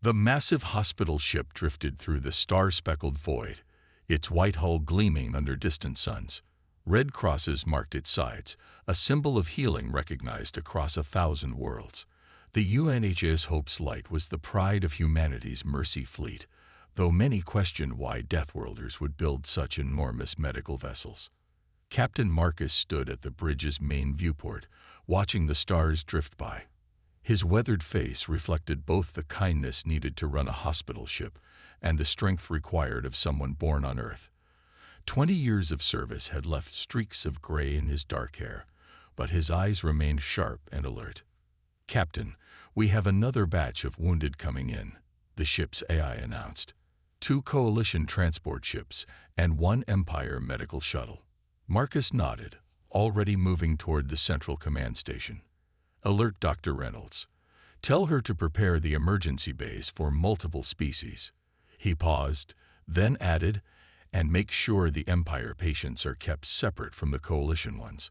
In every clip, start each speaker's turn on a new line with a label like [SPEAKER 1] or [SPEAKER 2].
[SPEAKER 1] The massive hospital ship drifted through the star-speckled void, its white hull gleaming under distant suns. Red crosses marked its sides, a symbol of healing recognized across 1,000 worlds. The UNHS Hope's Light was the pride of humanity's mercy fleet, though many questioned why Deathworlders would build such enormous medical vessels. Captain Marcus stood at the bridge's main viewport, watching the stars drift by. His weathered face reflected both the kindness needed to run a hospital ship and the strength required of someone born on Earth. 20 years of service had left streaks of gray in his dark hair, but his eyes remained sharp and alert. "Captain, we have another batch of wounded coming in," the ship's AI announced. 2 Coalition transport ships and 1 Empire medical shuttle. Marcus nodded, already moving toward the central command station. "Alert Dr. Reynolds. Tell her to prepare the emergency bays for multiple species." He paused, then added, "And make sure the Empire patients are kept separate from the Coalition ones.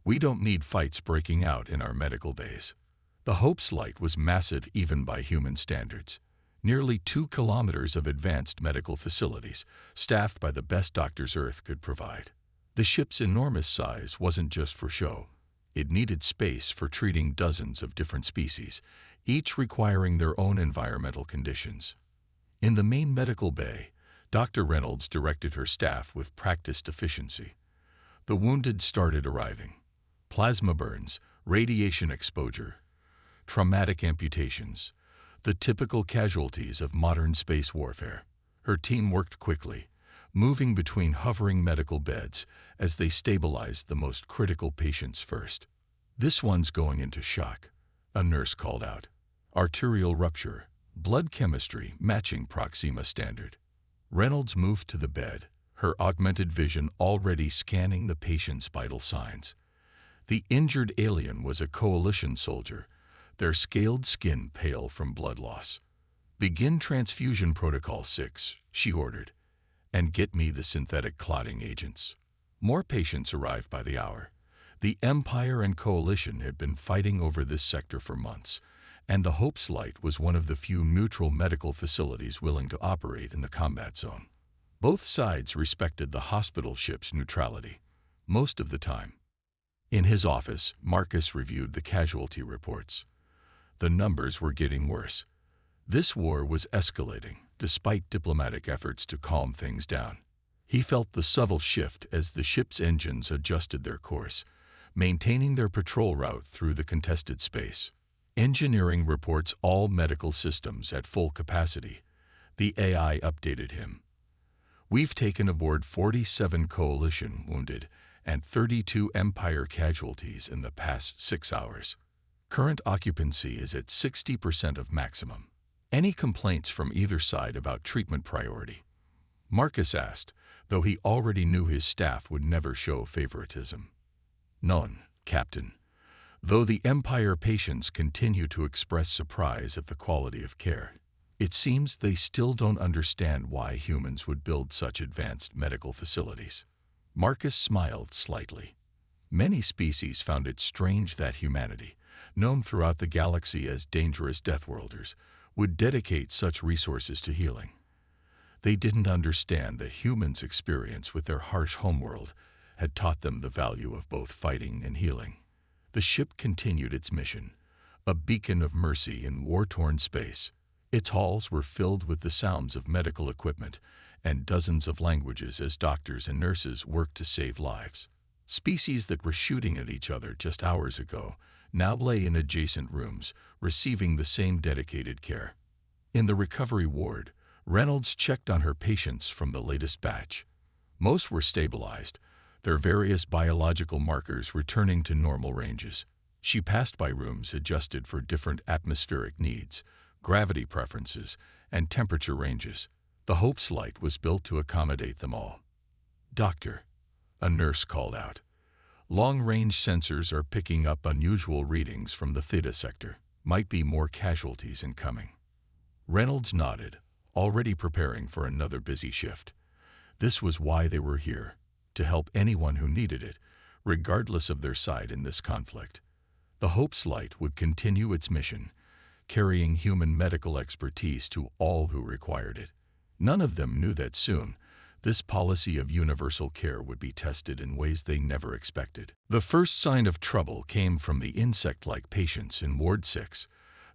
[SPEAKER 1] We don't need fights breaking out in our medical bays." The Hope's Light was massive even by human standards. Nearly 2 kilometers of advanced medical facilities, staffed by the best doctors Earth could provide. The ship's enormous size wasn't just for show. It needed space for treating dozens of different species, each requiring their own environmental conditions. In the main medical bay, Dr. Reynolds directed her staff with practiced efficiency. The wounded started arriving. Plasma burns, radiation exposure, traumatic amputations, the typical casualties of modern space warfare. Her team worked quickly, moving between hovering medical beds as they stabilized the most critical patients first. "This one's going into shock," a nurse called out. "Arterial rupture, blood chemistry matching Proxima standard." Reynolds moved to the bed, her augmented vision already scanning the patient's vital signs. The injured alien was a Coalition soldier, their scaled skin pale from blood loss. "Begin transfusion protocol 6, she ordered, "and get me the synthetic clotting agents." More patients arrived by the hour. The Empire and Coalition had been fighting over this sector for months, and the Hope's Light was one of the few neutral medical facilities willing to operate in the combat zone. Both sides respected the hospital ship's neutrality, most of the time. In his office, Marcus reviewed the casualty reports. The numbers were getting worse. This war was escalating, despite diplomatic efforts to calm things down. He felt the subtle shift as the ship's engines adjusted their course, maintaining their patrol route through the contested space. Engineering reports all medical systems at full capacity. The AI updated him. "We've taken aboard 47 Coalition wounded and 32 Empire casualties in the past 6 hours. Current occupancy is at 60% of maximum. Any complaints from either side about treatment priority?" Marcus asked, though he already knew his staff would never show favoritism. "None, Captain. Though the Empire patients continue to express surprise at the quality of care. It seems they still don't understand why humans would build such advanced medical facilities." Marcus smiled slightly. Many species found it strange that humanity, known throughout the galaxy as dangerous Deathworlders, would dedicate such resources to healing. They didn't understand that humans' experience with their harsh homeworld had taught them the value of both fighting and healing. The ship continued its mission, a beacon of mercy in war-torn space. Its halls were filled with the sounds of medical equipment and dozens of languages as doctors and nurses worked to save lives. Species that were shooting at each other just hours ago now lay in adjacent rooms, receiving the same dedicated care. In the recovery ward, Reynolds checked on her patients from the latest batch. Most were stabilized, their various biological markers returning to normal ranges. She passed by rooms adjusted for different atmospheric needs, gravity preferences, and temperature ranges. The Hope's Light was built to accommodate them all. "Doctor," a nurse called out. "Long-range sensors are picking up unusual readings from the Theta sector. Might be more casualties incoming." Reynolds nodded, already preparing for another busy shift. This was why they were here, to help anyone who needed it, regardless of their side in this conflict. The Hope's Light would continue its mission, carrying human medical expertise to all who required it. None of them knew that soon, this policy of universal care would be tested in ways they never expected. The first sign of trouble came from the insect-like patients in Ward 6.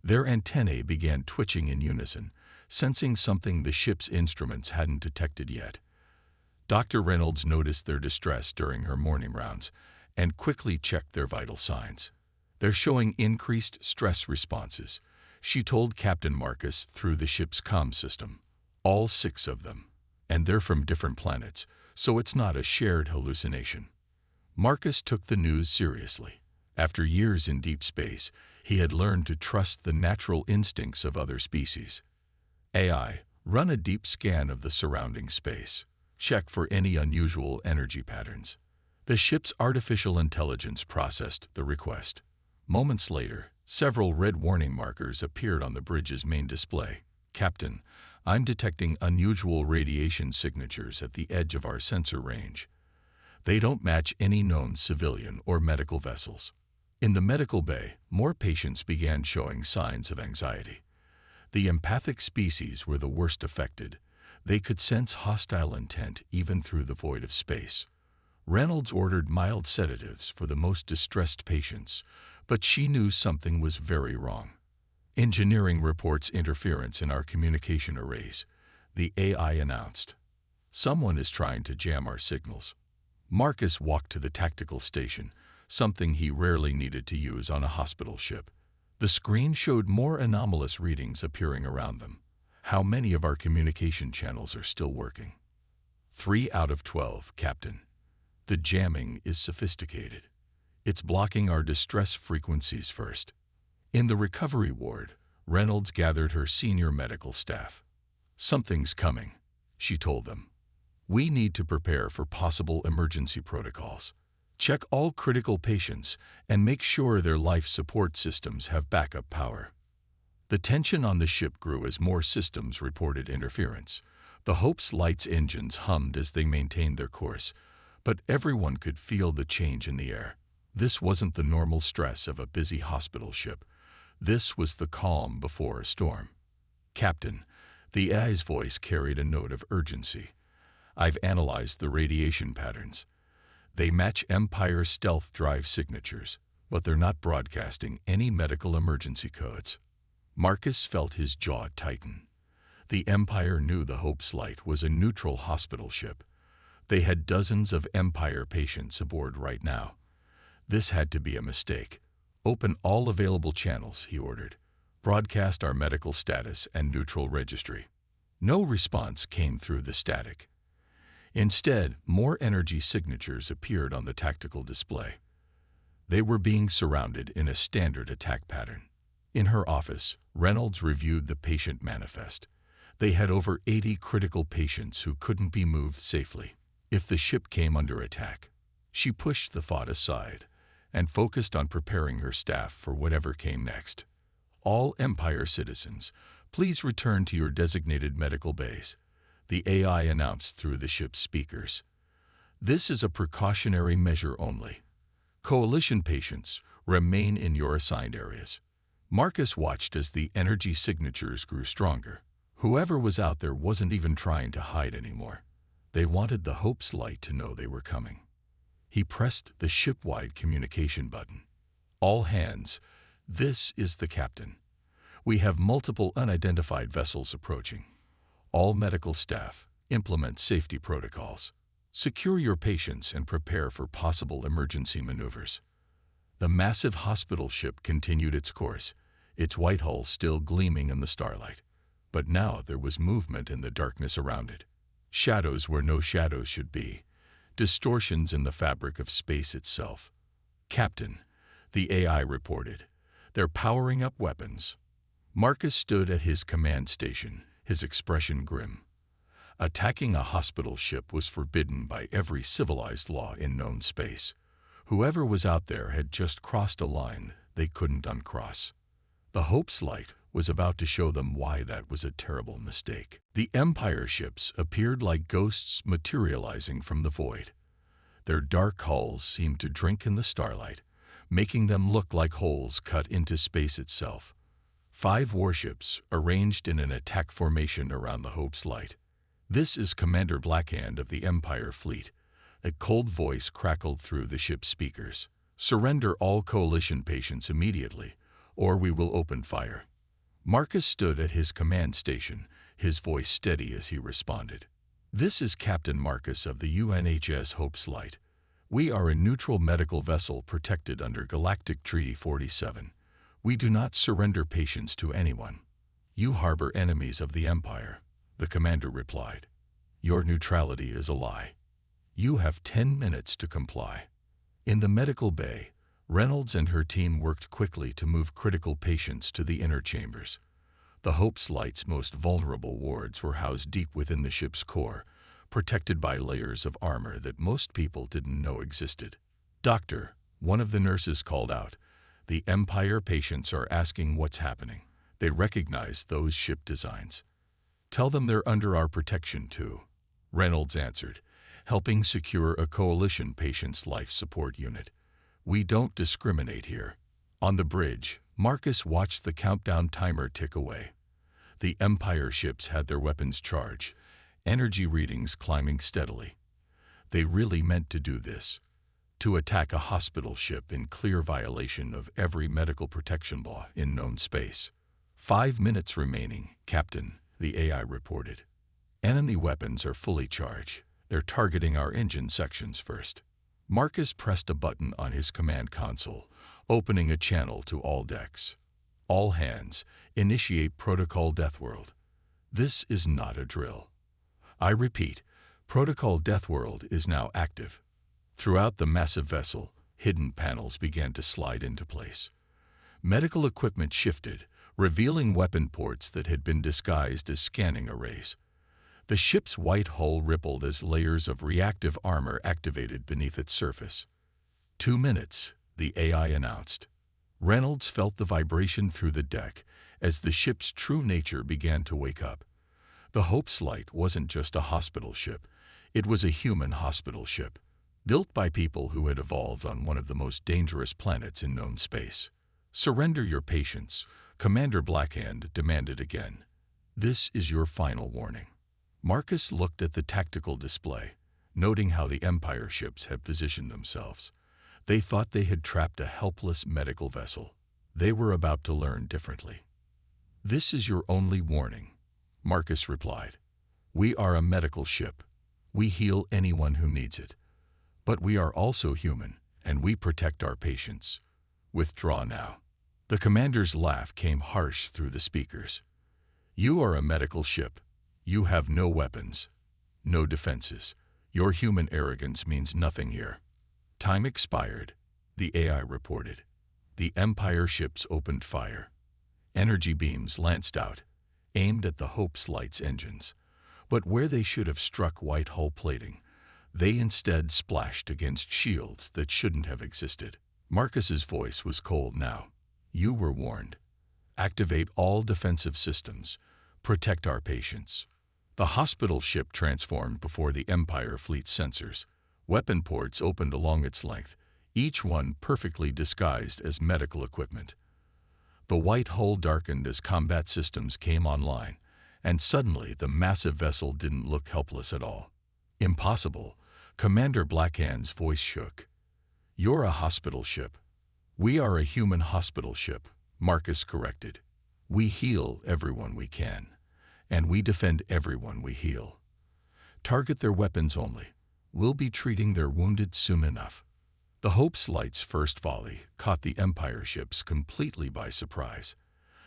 [SPEAKER 1] Their antennae began twitching in unison, sensing something the ship's instruments hadn't detected yet. Dr. Reynolds noticed their distress during her morning rounds and quickly checked their vital signs. They're showing increased stress responses, she told Captain Marcus through the ship's comm system. All 6 of them. And they're from different planets, so it's not a shared hallucination. Marcus took the news seriously. After years in deep space, he had learned to trust the natural instincts of other species. AI, run a deep scan of the surrounding space. Check for any unusual energy patterns. The ship's artificial intelligence processed the request. Moments later, several red warning markers appeared on the bridge's main display. Captain, I'm detecting unusual radiation signatures at the edge of our sensor range. They don't match any known civilian or medical vessels. In the medical bay, more patients began showing signs of anxiety. The empathic species were the worst affected. They could sense hostile intent even through the void of space. Reynolds ordered mild sedatives for the most distressed patients, but she knew something was very wrong. Engineering reports interference in our communication arrays, the AI announced. Someone is trying to jam our signals. Marcus walked to the tactical station, something he rarely needed to use on a hospital ship. The screen showed more anomalous readings appearing around them. How many of our communication channels are still working? 3 out of 12, Captain. The jamming is sophisticated. It's blocking our distress frequencies first. In the recovery ward, Reynolds gathered her senior medical staff. Something's coming, she told them. We need to prepare for possible emergency protocols. Check all critical patients and make sure their life support systems have backup power. The tension on the ship grew as more systems reported interference. The Hope's Light's engines hummed as they maintained their course, but everyone could feel the change in the air. This wasn't the normal stress of a busy hospital ship. This was the calm before a storm. Captain, the AI's voice carried a note of urgency. I've analyzed the radiation patterns. They match Empire stealth drive signatures, but they're not broadcasting any medical emergency codes. Marcus felt his jaw tighten. The Empire knew the Hope's Light was a neutral hospital ship. They had dozens of Empire patients aboard right now. This had to be a mistake. Open all available channels, he ordered. Broadcast our medical status and neutral registry. No response came through the static. Instead, more energy signatures appeared on the tactical display. They were being surrounded in a standard attack pattern. In her office, Reynolds reviewed the patient manifest. They had over 80 critical patients who couldn't be moved safely if the ship came under attack. She pushed the thought aside and focused on preparing her staff for whatever came next. All Empire citizens, please return to your designated medical base, the AI announced through the ship's speakers. This is a precautionary measure only. Coalition patients, remain in your assigned areas. Marcus watched as the energy signatures grew stronger. Whoever was out there wasn't even trying to hide anymore. They wanted the Hope's Light to know they were coming. He pressed the ship-wide communication button. All hands, this is the captain. We have multiple unidentified vessels approaching. All medical staff, implement safety protocols. Secure your patients and prepare for possible emergency maneuvers. The massive hospital ship continued its course, its white hull still gleaming in the starlight. But now there was movement in the darkness around it. Shadows where no shadows should be. Distortions in the fabric of space itself. Captain, the AI reported. They're powering up weapons. Marcus stood at his command station, his expression grim. Attacking a hospital ship was forbidden by every civilized law in known space. Whoever was out there had just crossed a line they couldn't uncross. The Hope's Light was about to show them why that was a terrible mistake. The Empire ships appeared like ghosts materializing from the void. Their dark hulls seemed to drink in the starlight, making them look like holes cut into space itself. 5 warships arranged in an attack formation around the Hope's Light. "This is Commander Blackhand of the Empire Fleet." A cold voice crackled through the ship's speakers. "Surrender all Coalition patients immediately, or we will open fire." Marcus stood at his command station, his voice steady as he responded. "This is Captain Marcus of the UNHS Hope's Light. We are a neutral medical vessel protected under Galactic Treaty 47. We do not surrender patients to anyone." "You harbor enemies of the Empire," the commander replied. "Your neutrality is a lie. You have 10 minutes to comply." In the medical bay, Reynolds and her team worked quickly to move critical patients to the inner chambers. The Hope's Light's most vulnerable wards were housed deep within the ship's core, protected by layers of armor that most people didn't know existed. "Doctor," one of the nurses called out, "the Empire patients are asking what's happening. They recognize those ship designs." "Tell them they're under our protection too," Reynolds answered, helping secure a Coalition patient's life support unit. "We don't discriminate here." On the bridge, Marcus watched the countdown timer tick away. The Empire ships had their weapons charged, energy readings climbing steadily. They really meant to do this, to attack a hospital ship in clear violation of every medical protection law in known space. 5 minutes remaining, Captain, the AI reported. "Enemy weapons are fully charged. They're targeting our engine sections first." Marcus pressed a button on his command console, opening a channel to all decks. "All hands, initiate Protocol Deathworld. This is not a drill. I repeat, Protocol Deathworld is now active." Throughout the massive vessel, hidden panels began to slide into place. Medical equipment shifted, revealing weapon ports that had been disguised as scanning arrays. The ship's white hull rippled as layers of reactive armor activated beneath its surface. 2 minutes, the AI announced. Reynolds felt the vibration through the deck as the ship's true nature began to wake up. The Hope's Light wasn't just a hospital ship. It was a human hospital ship, built by people who had evolved on one of the most dangerous planets in known space. "Surrender your patients," Commander Blackhand demanded again. "This is your final warning." Marcus looked at the tactical display, noting how the Empire ships had positioned themselves. They thought they had trapped a helpless medical vessel. They were about to learn differently. "This is your only warning," Marcus replied. "We are a medical ship. We heal anyone who needs it. But we are also human, and we protect our patients. Withdraw now." The commander's laugh came harsh through the speakers. "You are a medical ship. You have no weapons, no defenses. Your human arrogance means nothing here." "Time expired," the AI reported. The Empire ships opened fire. Energy beams lanced out, aimed at the Hope's Light's engines. But where they should have struck white hull plating, they instead splashed against shields that shouldn't have existed. Marcus's voice was cold now. "You were warned. Activate all defensive systems. Protect our patients." The hospital ship transformed before the Empire fleet's sensors. Weapon ports opened along its length, each one perfectly disguised as medical equipment. The white hull darkened as combat systems came online, and suddenly the massive vessel didn't look helpless at all. "Impossible," Commander Blackhand's voice shook. "You're a hospital ship." "We are a human hospital ship," Marcus corrected. "We heal everyone we can, and we defend everyone we heal. Target their weapons only. We'll be treating their wounded soon enough." The Hope's Light's first volley caught the Empire ships completely by surprise.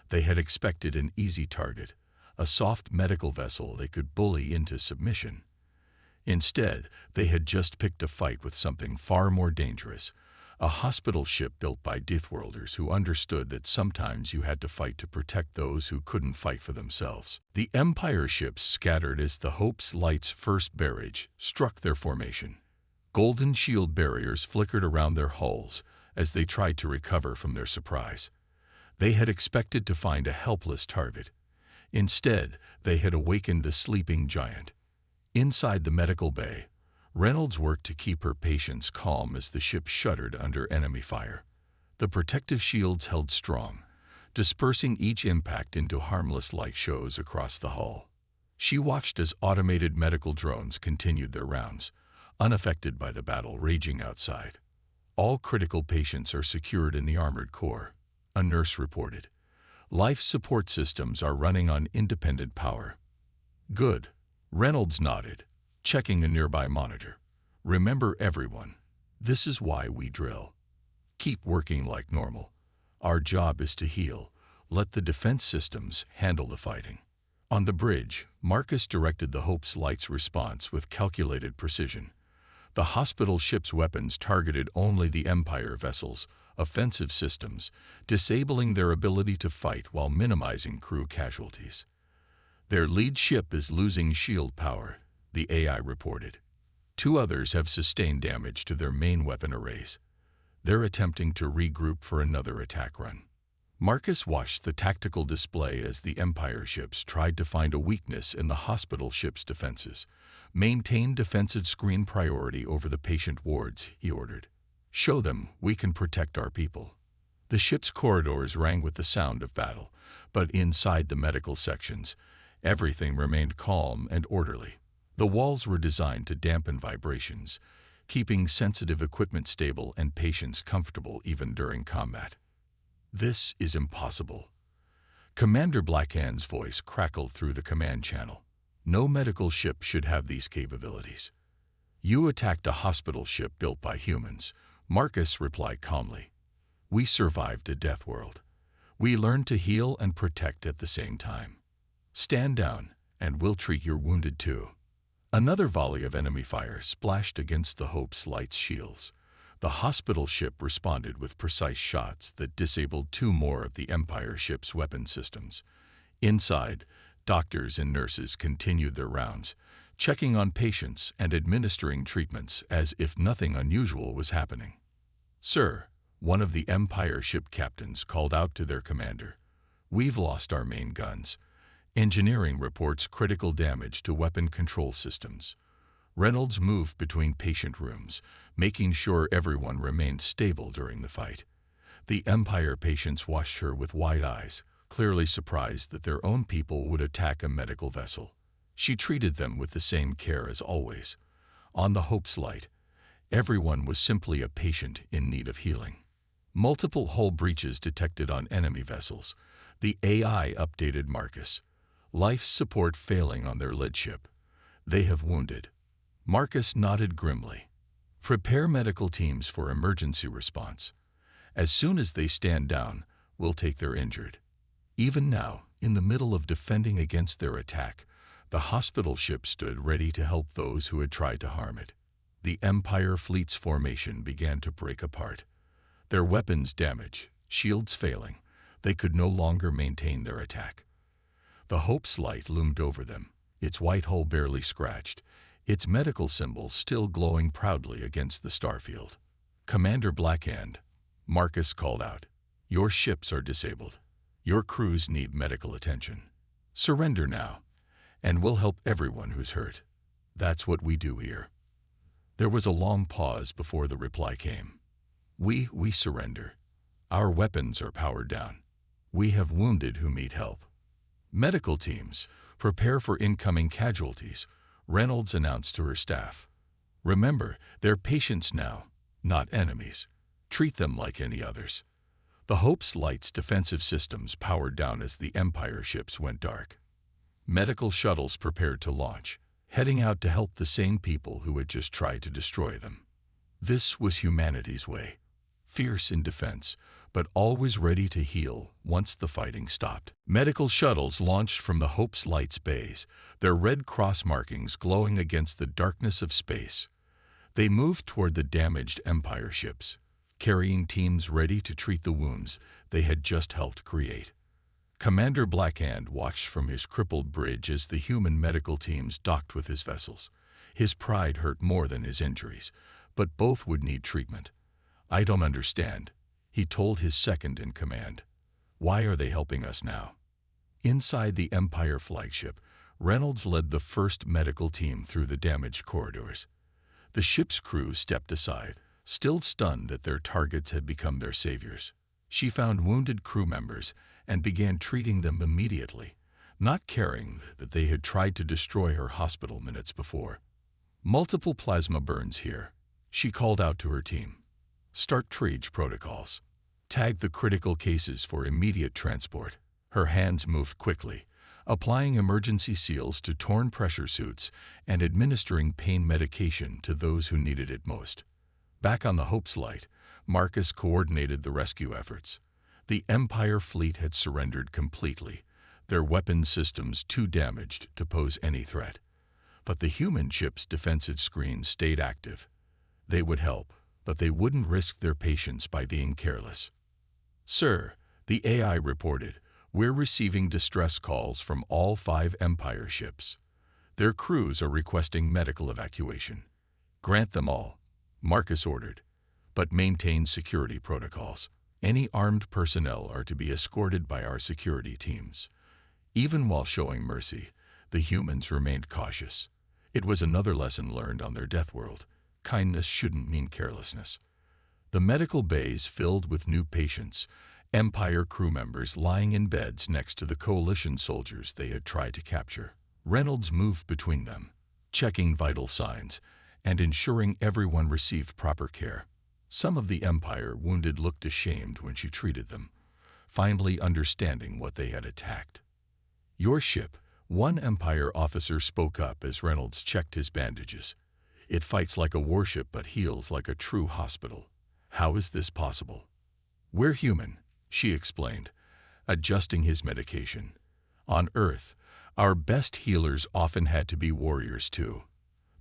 [SPEAKER 1] They had expected an easy target, a soft medical vessel they could bully into submission. Instead, they had just picked a fight with something far more dangerous, a hospital ship built by Deathworlders who understood that sometimes you had to fight to protect those who couldn't fight for themselves. The Empire ships scattered as the Hope's Light's first barrage struck their formation. Golden shield barriers flickered around their hulls as they tried to recover from their surprise. They had expected to find a helpless target. Instead, they had awakened a sleeping giant. Inside the medical bay, Reynolds worked to keep her patients calm as the ship shuddered under enemy fire. The protective shields held strong, dispersing each impact into harmless light shows across the hull. She watched as automated medical drones continued their rounds, unaffected by the battle raging outside. All critical patients are secured in the armored core, a nurse reported. Life support systems are running on independent power. Good. Reynolds nodded, checking a nearby monitor. Remember everyone, this is why we drill. Keep working like normal. Our job is to heal. Let the defense systems handle the fighting. On the bridge, Marcus directed the Hope's Light's response with calculated precision. The hospital ship's weapons targeted only the Empire vessels' offensive systems, disabling their ability to fight while minimizing crew casualties. Their lead ship is losing shield power, the AI reported. 2 others have sustained damage to their main weapon arrays. They're attempting to regroup for another attack run. Marcus watched the tactical display as the Empire ships tried to find a weakness in the hospital ship's defenses. Maintain defensive screen priority over the patient wards, he ordered. Show them we can protect our people. The ship's corridors rang with the sound of battle, but inside the medical sections, everything remained calm and orderly. The walls were designed to dampen vibrations, keeping sensitive equipment stable and patients comfortable even during combat. This is impossible. Commander Blackhand's voice crackled through the command channel. No medical ship should have these capabilities. You attacked a hospital ship built by humans, Marcus replied calmly. We survived a death world. We learned to heal and protect at the same time. Stand down, and we'll treat your wounded too. Another volley of enemy fire splashed against the Hope's Light's shields. The hospital ship responded with precise shots that disabled 2 more of the Empire ship's weapon systems. Inside, doctors and nurses continued their rounds, checking on patients and administering treatments as if nothing unusual was happening. Sir, one of the Empire ship captains called out to their commander. We've lost our main guns. Engineering reports critical damage to weapon control systems. Reynolds moved between patient rooms, making sure everyone remained stable during the fight. The Empire patients watched her with wide eyes, clearly surprised that their own people would attack a medical vessel. She treated them with the same care as always. On the Hope's Light, everyone was simply a patient in need of healing. Multiple hull breaches detected on enemy vessels. The AI updated Marcus. Life support failing on their lead ship. They have wounded. Marcus nodded grimly. Prepare medical teams for emergency response. As soon as they stand down, we'll take their injured. Even now, in the middle of defending against their attack, the hospital ship stood ready to help those who had tried to harm it. The Empire fleet's formation began to break apart. Their weapons damaged, shields failing, they could no longer maintain their attack. The Hope's Light loomed over them, its white hull barely scratched, its medical symbols still glowing proudly against the starfield. Commander Blackhand, Marcus called out, your ships are disabled. Your crews need medical attention. Surrender now, and we'll help everyone who's hurt. That's what we do here. There was a long pause before the reply came. We surrender. Our weapons are powered down. We have wounded who need help. Medical teams, prepare for incoming casualties, Reynolds announced to her staff. Remember, they're patients now, not enemies. Treat them like any others. The Hope's Light's defensive systems powered down as the Empire ships went dark. Medical shuttles prepared to launch, heading out to help the same people who had just tried to destroy them. This was humanity's way, fierce in defense, but always ready to heal once the fighting stopped. Medical shuttles launched from the Hope's Light's bays, their red cross markings glowing against the darkness of space. They moved toward the damaged Empire ships, carrying teams ready to treat the wounds they had just helped create. Commander Blackhand watched from his crippled bridge as the human medical teams docked with his vessels. His pride hurt more than his injuries, but both would need treatment. I don't understand, he told his second in command. Why are they helping us now? Inside the Empire flagship, Reynolds led the first medical team through the damaged corridors. The ship's crew stepped aside, still stunned that their targets had become their saviors. She found wounded crew members and began treating them immediately, not caring that they had tried to destroy her hospital minutes before. "Multiple plasma burns here," she called out to her team. "Start triage protocols. Tag the critical cases for immediate transport." Her hands moved quickly, applying emergency seals to torn pressure suits and administering pain medication to those who needed it most. Back on the Hope's Light, Marcus coordinated the rescue efforts. The Empire fleet had surrendered completely, their weapons systems too damaged to pose any threat. But the human ship's defensive screens stayed active. They would help, but they wouldn't risk their patients by being careless. "Sir," the AI reported, "we're receiving distress calls from all 5 Empire ships. Their crews are requesting medical evacuation." "Grant them all," Marcus ordered, "but maintain security protocols. Any armed personnel are to be escorted by our security teams." Even while showing mercy, the humans remained cautious. It was another lesson learned on their death world. Kindness shouldn't mean carelessness. The medical bays filled with new patients, Empire crew members lying in beds next to the Coalition soldiers they had tried to capture. Reynolds moved between them, checking vital signs and ensuring everyone received proper care. Some of the Empire wounded looked ashamed when she treated them, finally understanding what they had attacked. "Your ship," one Empire officer spoke up as Reynolds checked his bandages. "It fights like a warship but heals like a true hospital. How is this possible?" "We're human," she explained, adjusting his medication. "On Earth, our best healers often had to be warriors too.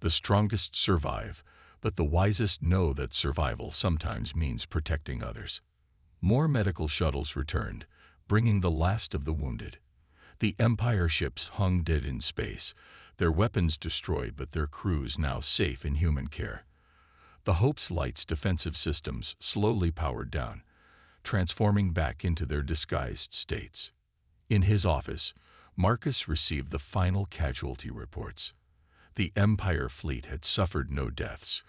[SPEAKER 1] The strongest survive, but the wisest know that survival sometimes means protecting others." More medical shuttles returned, bringing the last of the wounded. The Empire ships hung dead in space, their weapons destroyed but their crews now safe in human care. The Hope's Light's defensive systems slowly powered down, transforming back into their disguised states. In his office, Marcus received the final casualty reports. The Empire fleet had suffered no deaths.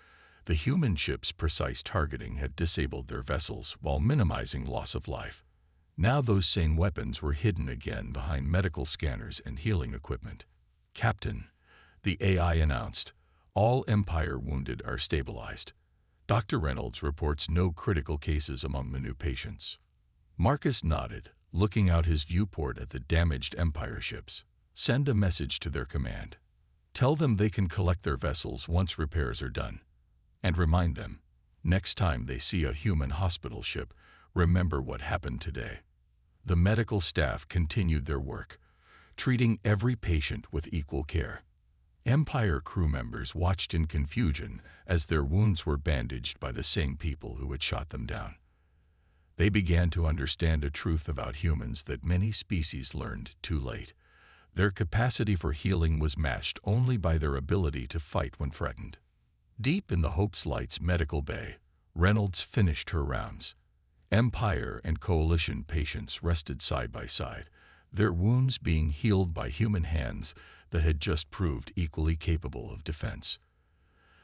[SPEAKER 1] The human ship's precise targeting had disabled their vessels while minimizing loss of life. Now those same weapons were hidden again behind medical scanners and healing equipment. "Captain," the AI announced, "all Empire wounded are stabilized. Dr. Reynolds reports no critical cases among the new patients." Marcus nodded, looking out his viewport at the damaged Empire ships. "Send a message to their command. Tell them they can collect their vessels once repairs are done. And remind them, next time they see a human hospital ship, remember what happened today." The medical staff continued their work, treating every patient with equal care. Empire crew members watched in confusion as their wounds were bandaged by the same people who had shot them down. They began to understand a truth about humans that many species learned too late. Their capacity for healing was matched only by their ability to fight when threatened. Deep in the Hope's Light's medical bay, Reynolds finished her rounds. Empire and Coalition patients rested side by side, their wounds being healed by human hands that had just proved equally capable of defense.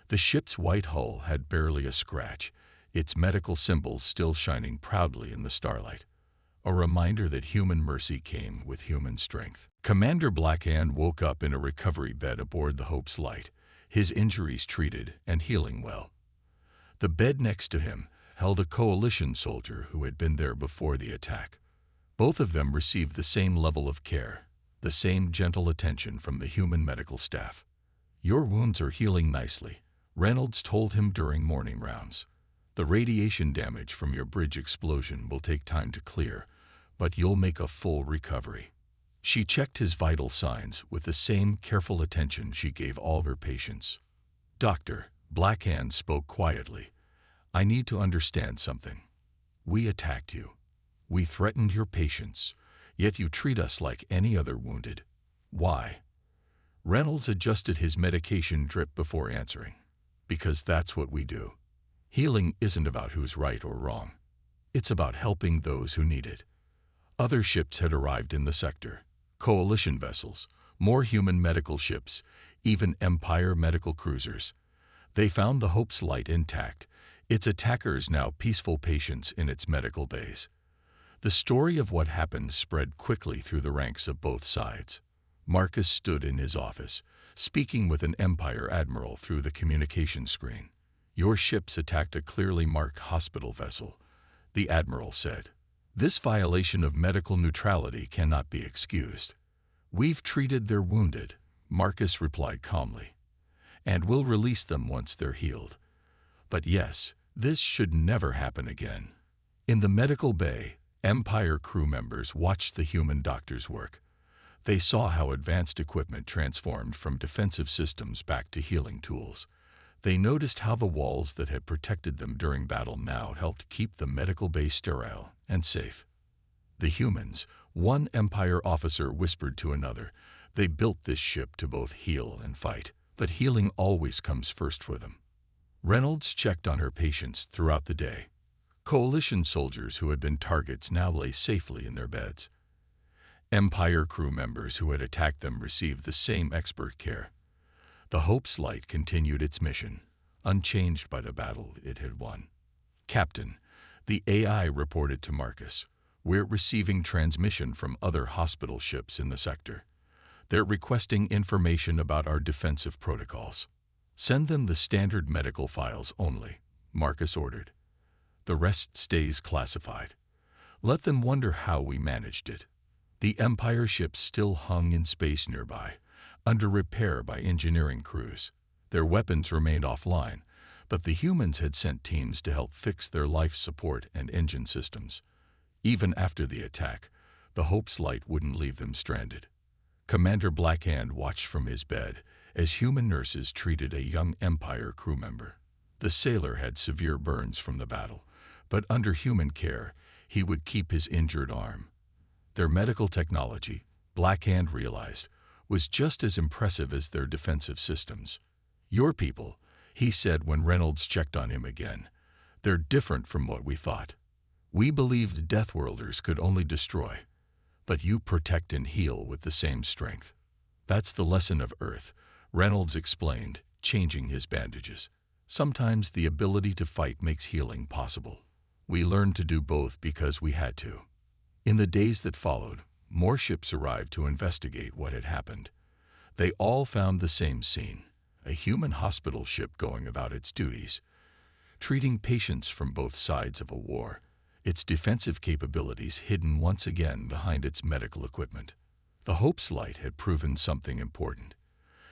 [SPEAKER 1] The ship's white hull had barely a scratch, its medical symbols still shining proudly in the starlight. A reminder that human mercy came with human strength. Commander Blackhand woke up in a recovery bed aboard the Hope's Light, his injuries treated and healing well. The bed next to him held a Coalition soldier who had been there before the attack. Both of them received the same level of care, the same gentle attention from the human medical staff. "Your wounds are healing nicely," Reynolds told him during morning rounds. "The radiation damage from your bridge explosion will take time to clear, but you'll make a full recovery." She checked his vital signs with the same careful attention she gave all her patients. "Doctor," Blackhand spoke quietly, "I need to understand something. We attacked you. We threatened your patients, yet you treat us like any other wounded. Why?" Reynolds adjusted his medication drip before answering. "Because that's what we do. Healing isn't about who's right or wrong. It's about helping those who need it." Other ships had arrived in the sector. Coalition vessels, more human medical ships, even Empire medical cruisers. They found the Hope's Light intact, its attackers now peaceful patients in its medical bays. The story of what happened spread quickly through the ranks of both sides. Marcus stood in his office, speaking with an Empire admiral through the communication screen. "Your ships attacked a clearly marked hospital vessel," the admiral said. "This violation of medical neutrality cannot be excused." "We've treated their wounded," Marcus replied calmly, "and we'll release them once they're healed. But yes, this should never happen again." In the medical bay, Empire crew members watched the human doctors work. They saw how advanced equipment transformed from defensive systems back to healing tools. They noticed how the walls that had protected them during battle now helped keep the medical bay sterile and safe. "The humans," one Empire officer whispered to another, "they built this ship to both heal and fight, but healing always comes first for them." Reynolds checked on her patients throughout the day. Coalition soldiers who had been targets now lay safely in their beds. Empire crew members who had attacked them received the same expert care. The Hope's Light continued its mission, unchanged by the battle it had won. "Captain," the AI reported to Marcus, "we're receiving transmission from other hospital ships in the sector. They're requesting information about our defensive protocols." "Send them the standard medical files only," Marcus ordered. "The rest stays classified. Let them wonder how we managed it." The Empire ships still hung in space nearby, under repair by engineering crews. Their weapons remained offline, but the humans had sent teams to help fix their life support and engine systems. Even after the attack, the Hope's Light wouldn't leave them stranded. Commander Blackhand watched from his bed as human nurses treated a young Empire crew member. The sailor had severe burns from the battle, but under human care, he would keep his injured arm. Their medical technology, Blackhand realized, was just as impressive as their defensive systems. "Your people," he said when Reynolds checked on him again, "they're different from what we thought. We believed Deathworlders could only destroy, but you protect and heal with the same strength. That's the lesson of Earth," Reynolds explained, changing his bandages. "Sometimes the ability to fight makes healing possible. We learned to do both because we had to." In the days that followed, more ships arrived to investigate what had happened. They all found the same scene, a human hospital ship going about its duties, treating patients from both sides of a war, its defensive capabilities hidden once again behind its medical equipment. The Hope's Light had proven something important.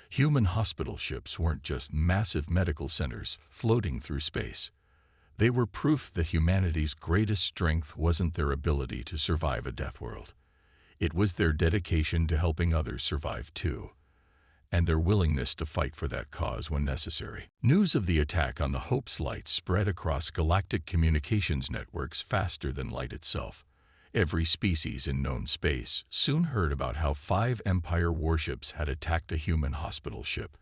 [SPEAKER 1] Human hospital ships weren't just massive medical centers floating through space. They were proof that humanity's greatest strength wasn't their ability to survive a death world. It was their dedication to helping others survive too, and their willingness to fight for that cause when necessary. News of the attack on the Hope's Light spread across galactic communications networks faster than light itself. Every species in known space soon heard about how 5 Empire warships had attacked a human hospital ship,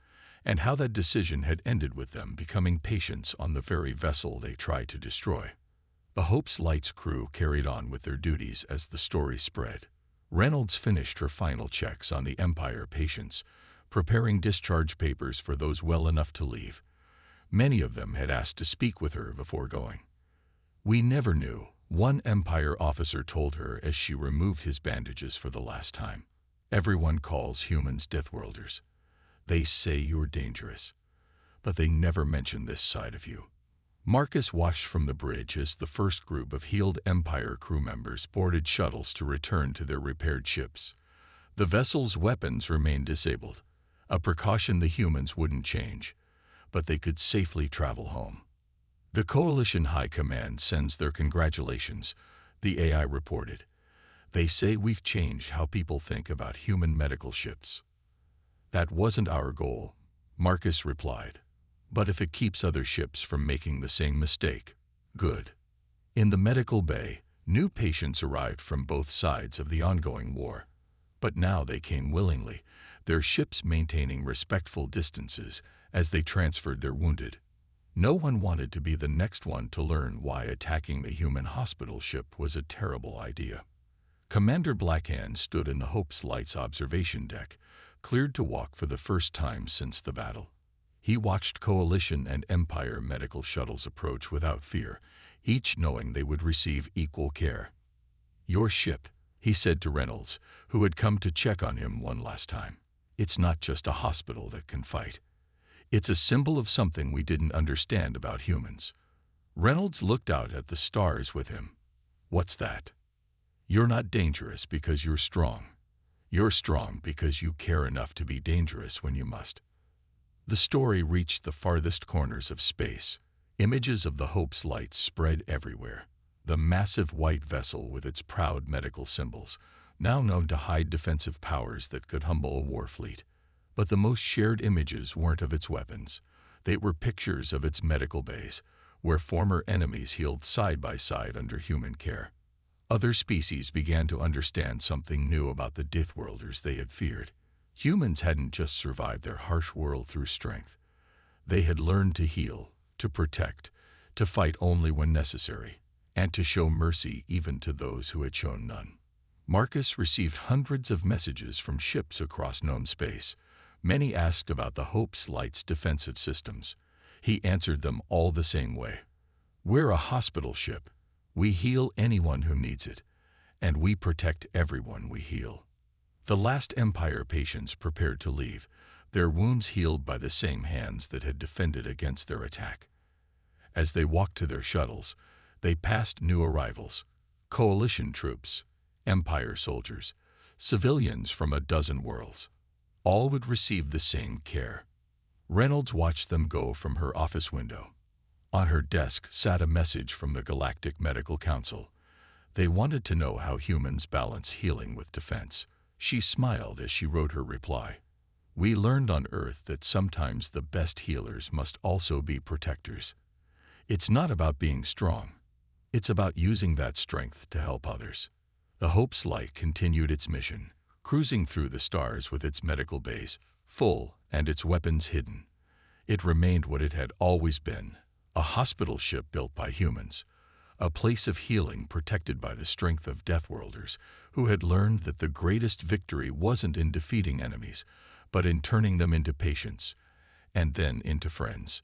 [SPEAKER 1] and how that decision had ended with them becoming patients on the very vessel they tried to destroy. The Hope's Light's crew carried on with their duties as the story spread. Reynolds finished her final checks on the Empire patients, preparing discharge papers for those well enough to leave. Many of them had asked to speak with her before going. "We never knew," one Empire officer told her as she removed his bandages for the last time. "Everyone calls humans Deathworlders. They say you're dangerous, but they never mention this side of you." Marcus watched from the bridge as the first group of healed Empire crew members boarded shuttles to return to their repaired ships. The vessel's weapons remained disabled, a precaution the humans wouldn't change, but they could safely travel home. "The Coalition High Command sends their congratulations," the AI reported. "They say we've changed how people think about human medical ships." "That wasn't our goal," Marcus replied. "But if it keeps other ships from making the same mistake, good." In the medical bay, new patients arrived from both sides of the ongoing war. But now they came willingly, their ships maintaining respectful distances as they transferred their wounded. No one wanted to be the next one to learn why attacking a human hospital ship was a terrible idea. Commander Blackhand stood in the Hope's Light's observation deck, cleared to walk for the first time since the battle. He watched Coalition and Empire medical shuttles approach without fear, each knowing they would receive equal care. "Your ship," he said to Reynolds, who had come to check on him one last time. "It's not just a hospital that can fight. It's a symbol of something we didn't understand about humans." Reynolds looked out at the stars with him. "What's that?" "You're not dangerous because you're strong. You're strong because you care enough to be dangerous when you must." The story reached the farthest corners of space. Images of the Hope's lights spread everywhere. The massive white vessel with its proud medical symbols, now known to hide defensive powers that could humble a war fleet. But the most shared images weren't of its weapons. They were pictures of its medical bays, where former enemies healed side by side under human care. Other species began to understand something new about the Deathworlders they had feared. Humans hadn't just survived their harsh world through strength. They had learned to heal, to protect, to fight only when necessary, and to show mercy even to those who had shown none. Marcus received hundreds of messages from ships across known space. Many asked about the Hope's Light's defensive systems. He answered them all the same way. "We're a hospital ship. We heal anyone who needs it, and we protect everyone we heal." The last Empire patients prepared to leave, their wounds healed by the same hands that had defended against their attack. As they walked to their shuttles, they passed new arrivals: coalition troops, Empire soldiers, civilians from a dozen worlds. All would receive the same care. Reynolds watched them go from her office window. On her desk sat a message from the Galactic Medical Council. They wanted to know how humans balance healing with defense. She smiled as she wrote her reply. "We learned on Earth that sometimes the best healers must also be protectors. It's not about being strong. It's about using that strength to help others." The Hope's Light continued its mission, cruising through the stars with its medical bays full and its weapons hidden. It remained what it had always been: a hospital ship built by humans, a place of healing protected by the strength of Deathworlders who had learned that the greatest victory wasn't in defeating enemies, but in turning them into patients, and then into friends.